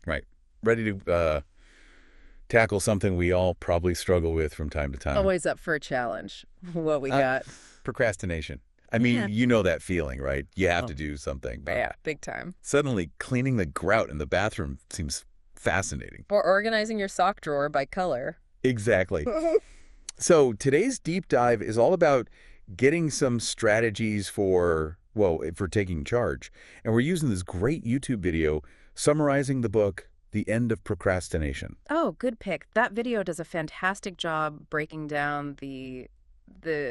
Right. Ready to tackle something we all probably struggle with from time to time. Always up for a challenge. What we Uh, got? procrastination. I Yeah. mean, you know that feeling, right? You have Oh, to do something. But yeah, big time. suddenly, cleaning the grout in the bathroom seems fascinating. Or organizing your sock drawer by color. Exactly. So today's deep dive is all about getting some strategies for taking charge. And we're using this great YouTube video summarizing the book, The End of Procrastination. Oh, good pick. That video does a fantastic job breaking down the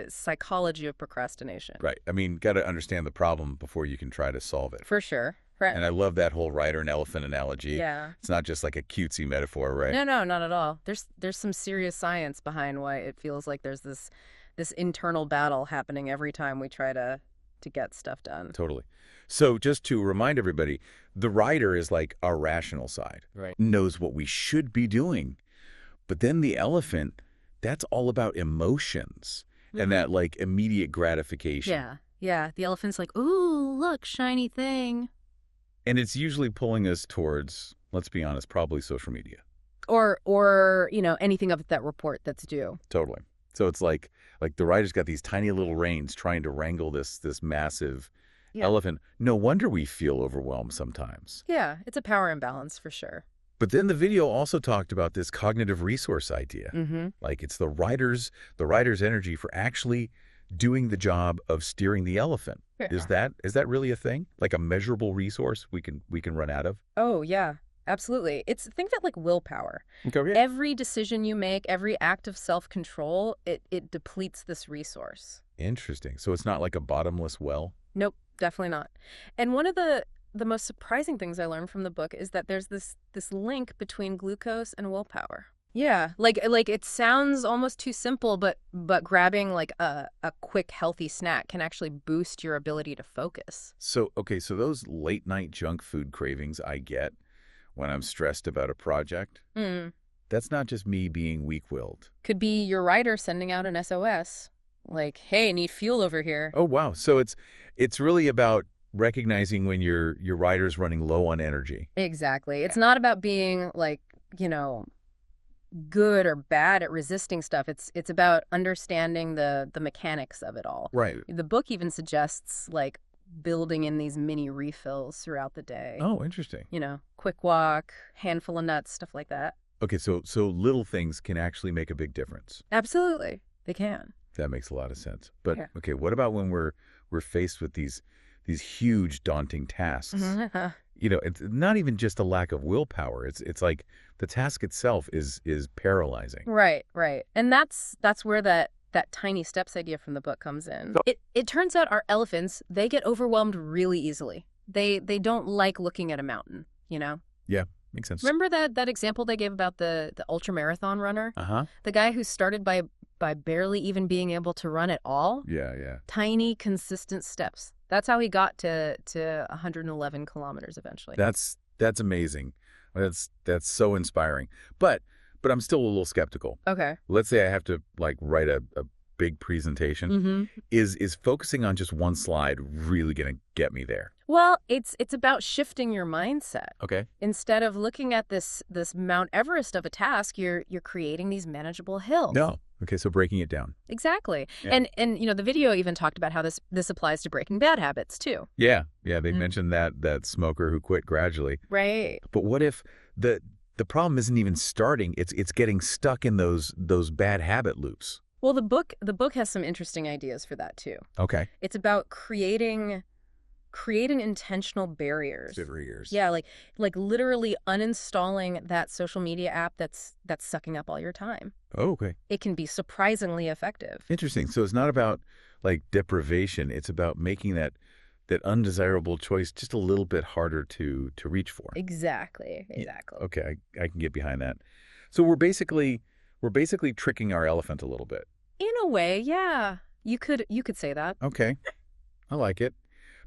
psychology of procrastination. Right. I mean, got to understand the problem before you can try to solve it. For sure. Right. And I love that whole rider and elephant analogy. Yeah. It's not just like a cutesy metaphor, right? No, not at all. There's some serious science behind why it feels like there's this internal battle happening every time we try to get stuff done. Totally. So just to remind everybody, the rider is like our rational side. Right. Knows what we should be doing. But then the elephant, that's all about emotions and that like immediate gratification. Yeah. Yeah. The elephant's like, ooh, look, shiny thing. And it's usually pulling us towards, let's be honest, probably social media. Or anything of that report that's due. Totally. So it's like the rider's got these tiny little reins trying to wrangle this massive elephant. No wonder we feel overwhelmed sometimes. Yeah, it's a power imbalance for sure. But then the video also talked about this cognitive resource idea. Mm-hmm. Like it's the rider's energy for actually doing the job of steering the elephant. Yeah. Is that really a thing? Like a measurable resource we can run out of? Oh, yeah, absolutely. Think of it like willpower. Okay. Every decision you make, every act of self-control, it depletes this resource. Interesting. So it's not like a bottomless well? Nope, definitely not. And one of the most surprising things I learned from the book is that there's this link between glucose and willpower. Yeah, like it sounds almost too simple, but grabbing like a quick healthy snack can actually boost your ability to focus. So those late night junk food cravings I get when I'm stressed about a project, that's not just me being weak-willed. Could be your writer sending out an SOS, like, hey, need fuel over here. Oh, wow. So it's really about recognizing when your rider's running low on energy. Exactly. It's not about being like, good or bad at resisting stuff. It's about understanding the mechanics of it all. Right. The book even suggests like building in these mini refills throughout the day. Oh, interesting. Quick walk, handful of nuts, stuff like that. Okay, so little things can actually make a big difference. Absolutely. They can. That makes a lot of sense. But Yeah. okay, what about when we're faced with these huge daunting tasks? It's not even just a lack of willpower. It's like the task itself is paralyzing. Right. And that's where that tiny steps idea from the book comes in. It turns out our elephants, they get overwhelmed really easily. They don't like looking at a mountain, Yeah, makes sense. Remember that example they gave about the ultramarathon runner? Uh-huh. The guy who started by barely even being able to run at all? Yeah. Tiny, consistent steps. That's how he got to 111 kilometers eventually. That's amazing. That's so inspiring. But I'm still a little skeptical. Okay. Let's say I have to like write a big presentation. Mm-hmm. Is focusing on just one slide really going to get me there? Well, it's about shifting your mindset. Okay. Instead of looking at this Mount Everest of a task, you're creating these manageable hills. No. Okay, so breaking it down. Exactly. Yeah. And the video even talked about how this applies to breaking bad habits too. Yeah, they mentioned that smoker who quit gradually. Right. But what if the problem isn't even starting, it's getting stuck in those bad habit loops? Well, the book has some interesting ideas for that too. Okay. It's about creating intentional barriers. Yeah, like literally uninstalling that social media app that's sucking up all your time. Oh, okay. It can be surprisingly effective. Interesting. So it's not about like deprivation, it's about making that undesirable choice just a little bit harder to reach for. Exactly. Okay, I can get behind that. So we're basically tricking our elephant a little bit. In a way, yeah. You could say that. Okay. I like it.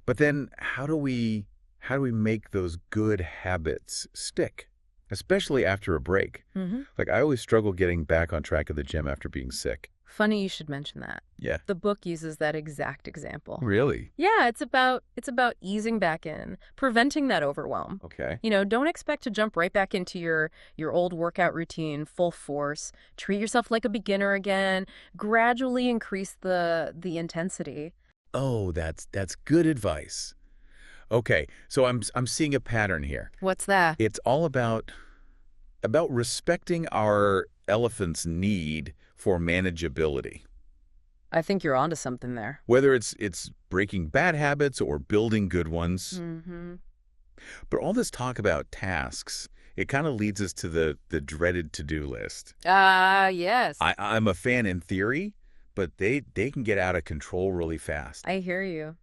But then how do we make those good habits stick, especially after a break? Mm-hmm. Like I always struggle getting back on track of the gym after being sick. Funny you should mention that. Yeah. The book uses that exact example. Really? Yeah, it's about easing back in, preventing that overwhelm. Okay. Don't expect to jump right back into your old workout routine full force. Treat yourself like a beginner again. Gradually increase the intensity. Oh, that's good advice. Okay, so I'm seeing a pattern here. What's that? It's all about respecting our elephant's need for manageability. I think you're onto something there. Whether it's breaking bad habits or building good ones. Mm-hmm. But all this talk about tasks, it kind of leads us to the dreaded to-do list. Yes. I'm a fan in theory, but they can get out of control really fast. I hear you.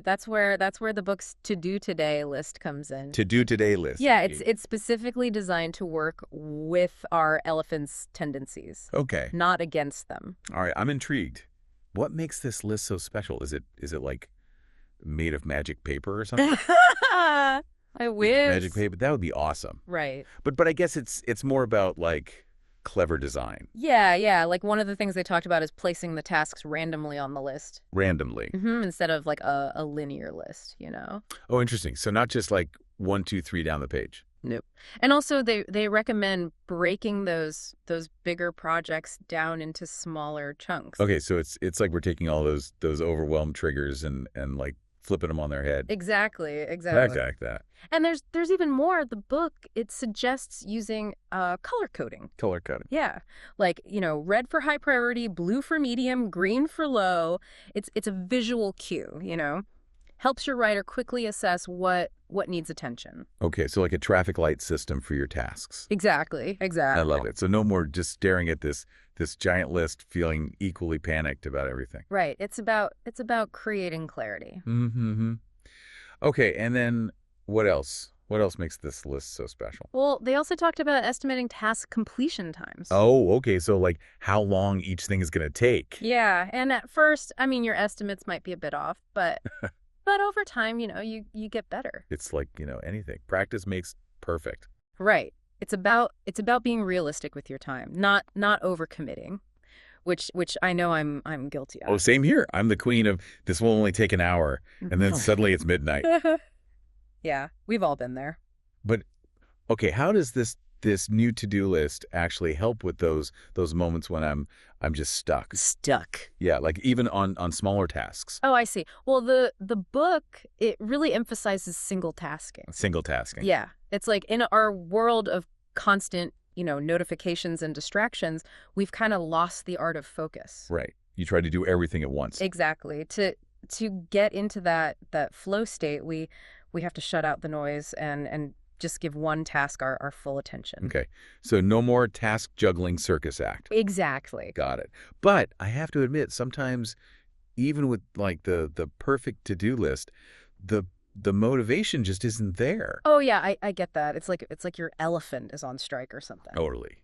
That's where the book's to-do today list comes in. To-do today list. Yeah, it's specifically designed to work with our elephant's tendencies, Okay. not against them. All right, I'm intrigued. What makes this list so special? Is it like made of magic paper or something? I wish. Magic paper, that would be awesome. Right. But I guess it's more about like clever design. Yeah. Like one of the things they talked about is placing the tasks randomly on the list. Randomly. Instead of like a linear list, Oh, interesting. So not just like 1, 2, 3 down the page. Nope. And also they recommend breaking those bigger projects down into smaller chunks. Okay, so it's like we're taking all those overwhelm triggers and like flipping them on their head. Exactly. I like that. And there's even more. The book, it suggests using color coding. Color coding. Yeah. Like, red for high priority, blue for medium, green for low. It's a visual cue, Helps your writer quickly assess what needs attention. Okay, so like a traffic light system for your tasks. Exactly. I love it. So no more just staring at this giant list feeling equally panicked about everything. Right. It's about creating clarity. Mm-hmm. Okay, and then what else? What else makes this list so special? Well, they also talked about estimating task completion times. Oh, okay. So like how long each thing is going to take. Yeah, and at first, your estimates might be a bit off, but over time, you get better. It's like, anything. Practice makes perfect. Right. It's about being realistic with your time, not overcommitting, which I know I'm guilty of. Oh, same here. I'm the queen of this will only take an hour, and then suddenly it's midnight. Yeah, we've all been there. But okay, how does this new to-do list actually help with those moments when I'm just stuck? Stuck. Yeah, like even on smaller tasks. Oh, I see. Well, the book, it really emphasizes single tasking. Single tasking. Yeah. It's like in our world of constant, notifications and distractions, we've kind of lost the art of focus. Right. You try to do everything at once. Exactly. To get into that flow state, we have to shut out the noise and just give one task our full attention. Okay. So no more task juggling circus act. Exactly. Got it. But I have to admit, sometimes even with like the perfect to-do list, the motivation just isn't there. Oh yeah, I get that. It's like your elephant is on strike or something. Totally.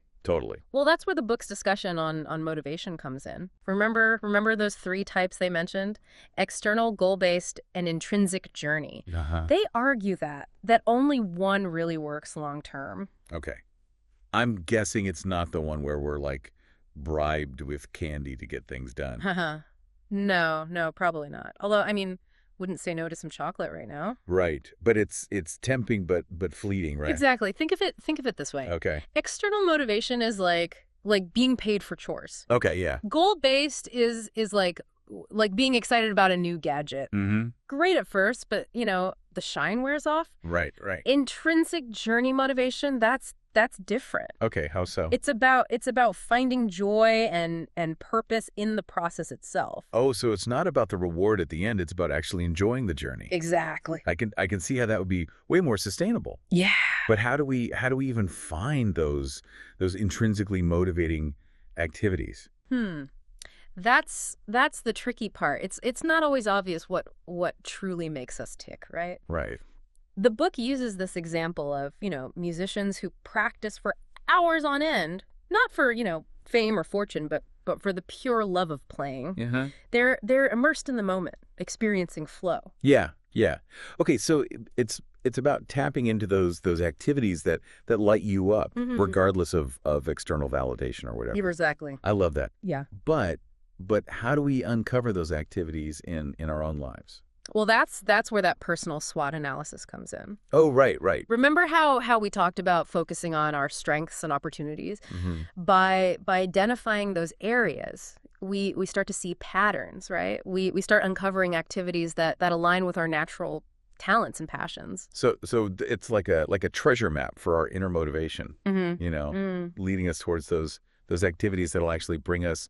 Well, that's where the book's discussion on motivation comes in. Remember those 3 types they mentioned? External, goal-based, and intrinsic journey. Uh-huh. They argue that only one really works long term. Okay. I'm guessing it's not the one where we're like bribed with candy to get things done. No, probably not. Although, wouldn't say no to some chocolate right now. Right. But it's tempting but fleeting, right? Exactly. Think of it this way. Okay. External motivation is like being paid for chores. Okay, yeah. Goal-based is like being excited about a new gadget. Mm-hmm. Great at first, but the shine wears off. Right. Intrinsic journey motivation, that's different. Okay, how so? It's about finding joy and purpose in the process itself. Oh, so it's not about the reward at the end, it's about actually enjoying the journey. Exactly. I can see how that would be way more sustainable. Yeah. But how do we even find those intrinsically motivating activities? That's the tricky part. It's not always obvious what truly makes us tick, right? Right. The book uses this example of, musicians who practice for hours on end, not for, fame or fortune, but for the pure love of playing. Uh-huh. They're immersed in the moment, experiencing flow. Yeah. Yeah. Okay, so it's about tapping into those activities that light you up, Hmm. regardless of external validation or whatever. Exactly. I love that. Yeah. But how do we uncover those activities in our own lives? Well, that's where that personal SWOT analysis comes in. Oh, right, right. Remember how we talked about focusing on our strengths and opportunities? Hmm. By identifying those areas, we start to see patterns, right? We start uncovering activities that align with our natural talents and passions. So it's like a treasure map for our inner motivation, Mm-hmm. you know, Mm, leading us towards those activities that'll actually bring us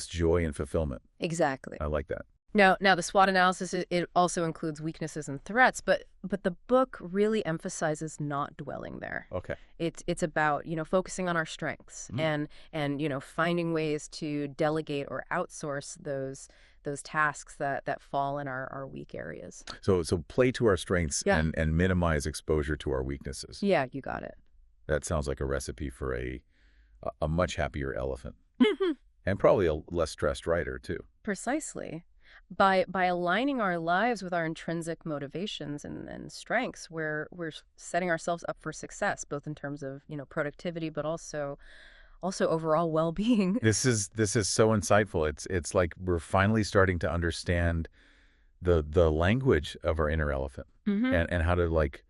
joy and fulfillment. exactly. I like that. Now the SWOT analysis it also includes weaknesses and threats, but the book really emphasizes not dwelling there. Okay. It's about, focusing on our strengths Mm. and finding ways to delegate or outsource those tasks that fall in our weak areas. So play to our strengths Yeah. and minimize exposure to our weaknesses. Yeah, you got it. That sounds like a recipe for a much happier elephant and probably a less stressed writer too. Precisely. By aligning our lives with our intrinsic motivations and strengths, we're setting ourselves up for success, both in terms of, productivity, but also overall well-being. This is so insightful. It's like we're finally starting to understand the language of our inner elephant Hmm. and how to like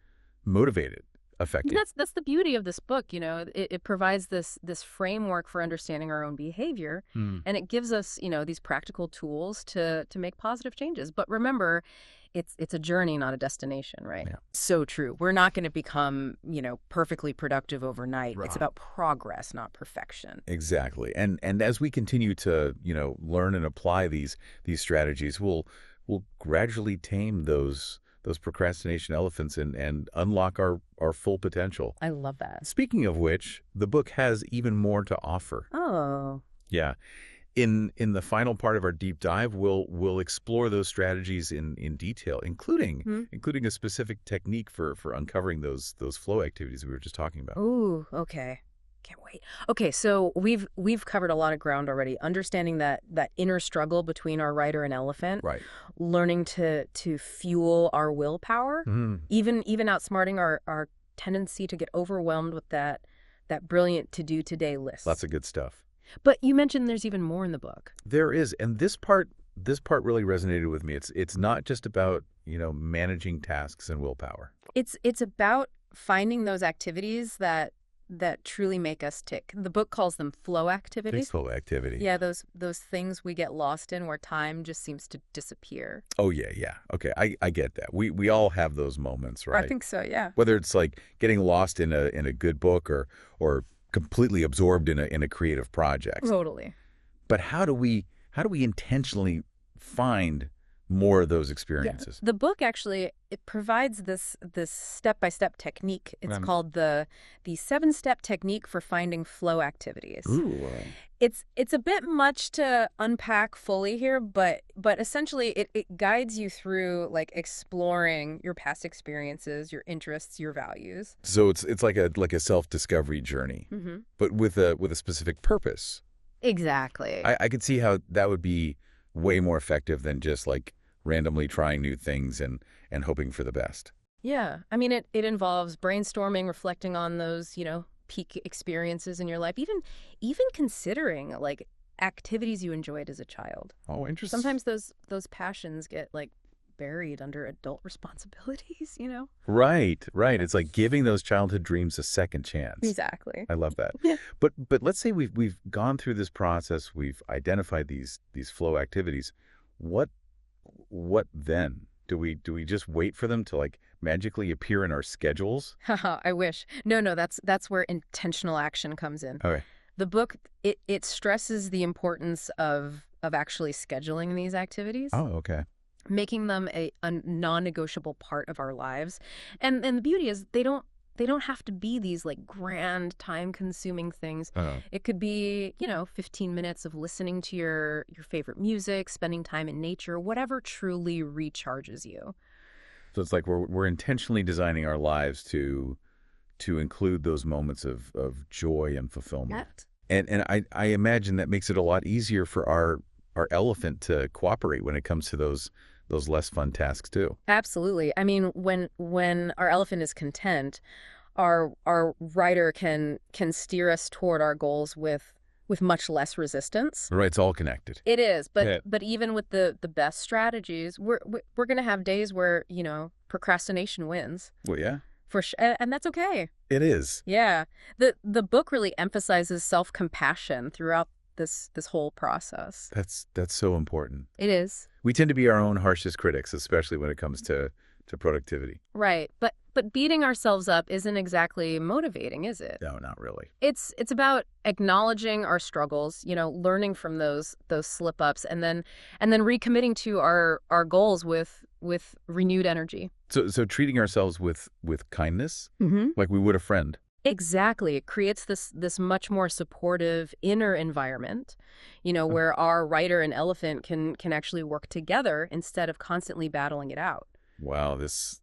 motivate it effectively. That's the beauty of this book. It provides this framework for understanding our own behavior, and it gives us, these practical tools to make positive changes. But remember, it's a journey, not a destination, right? Yeah. So true. We're not going to become, perfectly productive overnight. It's Right. about progress, not perfection. Exactly. And as we continue to, learn and apply these strategies, we'll gradually tame those procrastination elephants and unlock our full potential. I love that. Speaking of which, the book has even more to offer. Oh, Yeah. In the final part of our deep dive, we'll explore those strategies in detail, including a specific technique for uncovering those flow activities we were just talking about. ooh, okay. Can't wait. Okay, so we've covered a lot of ground already. Understanding that inner struggle between our writer and elephant, Right. learning to fuel our willpower, Mhm. even outsmarting our tendency to get overwhelmed with that brilliant to do today list. Lots of good stuff. But you mentioned there's even more in the book. There is, and this part really resonated with me. It's not just about, managing tasks and willpower. It's about finding those activities that truly make us tick. The book calls them flow activities. Flow activity. Yeah, those things we get lost in where time just seems to disappear. Oh yeah, yeah. Okay, I get that. We all have those moments, right? I think so, yeah. Whether it's like getting lost in a good book or completely absorbed in a creative project. Totally. But how do we intentionally find more of those Yeah. experiences? The book actually it provides this step-by-step technique. It's called the 7-step technique for finding flow activities. Ooh. It's a bit much to unpack fully here, but essentially it guides you through like exploring your past experiences, your interests, your values. So it's like a self-discovery journey, Mm-hmm. but with a specific purpose. Exactly. I could see how that would be way more effective than just like randomly trying new things and hoping for the best. Yeah. I mean, it involves brainstorming, reflecting on those, peak experiences in your life, even considering like activities you enjoyed as a child. Oh, interesting. Sometimes those passions get like buried under adult responsibilities, Right. It's like giving those childhood dreams a second chance. Exactly. I love that. Yeah. But let's say we've gone through this process, we've identified these flow activities. What then? Do we just wait for them to like magically appear in our schedules? Haha, I wish. No, that's where intentional action comes in. Okay. The book it stresses the importance of actually scheduling these activities, Oh, okay. making them a non-negotiable part of our lives. And the beauty is they don't have to be these like grand time-consuming things. Oh. It could be, 15 minutes of listening to your favorite music, spending time in nature, whatever truly recharges you. So it's like we're intentionally designing our lives to include those moments of joy and fulfillment. And I imagine that makes it a lot easier for our elephant to cooperate when it comes to those those less fun tasks too. Absolutely. I mean, when our elephant is content, our writer can steer us toward our goals with much less resistance. Right, it's all connected. It is, but Yeah. but even with the best strategies, we're going to have days where, procrastination wins. Well, yeah, And that's okay. it is. Yeah. The book really emphasizes self-compassion throughout this whole process. That's so important. It is. We tend to be our own harshest critics, especially when it comes to productivity. Right. But beating ourselves up isn't exactly motivating, is it? No, not really. It's about acknowledging our struggles, learning from those slip-ups and then recommitting to our goals with renewed energy. So treating ourselves with kindness, Mm-hmm. like we would a friend. Exactly. It creates this much more supportive inner environment, where our writer and elephant can actually work together instead of constantly battling it out. Wow, this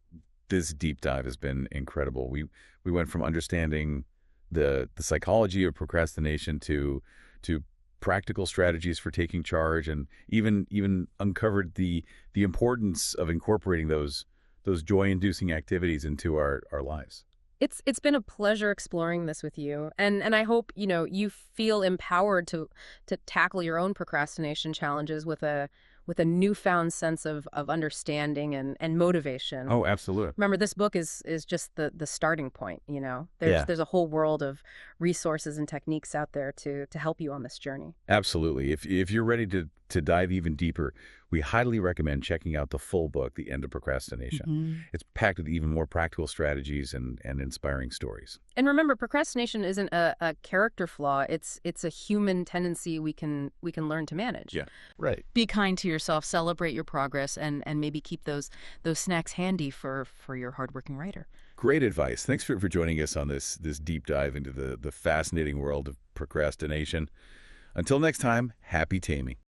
deep dive has been incredible. We went from understanding the psychology of procrastination to practical strategies for taking charge, and even uncovered the importance of incorporating those joy-inducing activities into our lives. It's been a pleasure exploring this with you, and I hope you feel empowered to tackle your own procrastination challenges with a newfound sense of understanding and motivation. Oh, absolutely. Remember, this book is just the starting point. Yeah. There's a whole world of resources and techniques out there to help you on this journey. Absolutely. If you're ready to dive even deeper, we highly recommend checking out the full book, The End of Procrastination. Mm-hmm. It's packed with even more practical strategies and inspiring stories. And remember, procrastination isn't a character flaw. It's a human tendency we can learn to manage. Yeah, right. Be kind to yourself, celebrate your progress, and maybe keep those snacks handy for your hardworking writer. Great advice. Thanks for joining us on this deep dive into the fascinating world of procrastination. Until next time, happy taming.